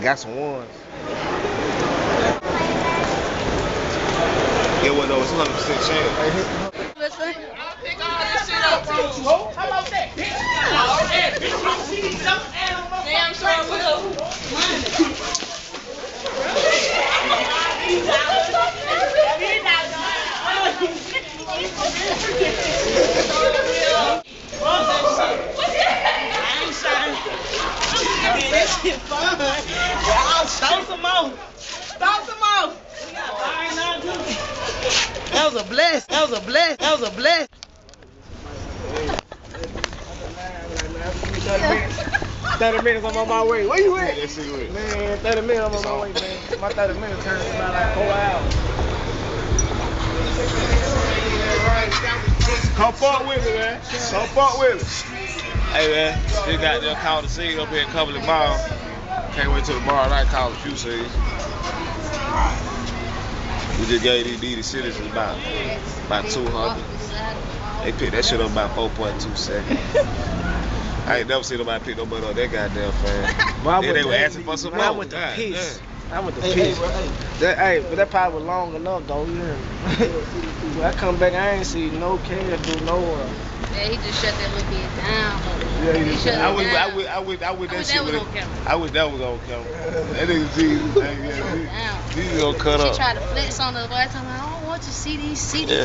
got some ones. It was over 200% chance. Listen. I'll pick all this shit up too. How about that? Damn sure will. This shit fun. Throw some more. Throw some more. That was a bless. That was a bless. That was a bless. 30 minutes I'm on my way. Where you at? Man, 30 minutes I'm on my way, man. My 30 minutes turned to about like 4 hours. come fuck with me, man. Come fuck with me. Hey, man, still got them call the scene up here in Cumberland Mall. Can't wait till tomorrow night, call the few scenes. We just gave these DD citizens about 200. They picked that shit up about 4.2 seconds. I ain't never seen nobody pick nobody up that goddamn fast. Then they were asking for some more. I went to piss. I went to piss. But that probably was long enough though. You hear me? When I come back, I ain't see no cash do nowhere. Yeah, he just shut that little bit down. Yeah, he shut I wish that shit would I wish that was on camera. That nigga Jesus, Jesus gonna cut up. She tried to flex on the boy, talking about, I don't want you to see these CDs.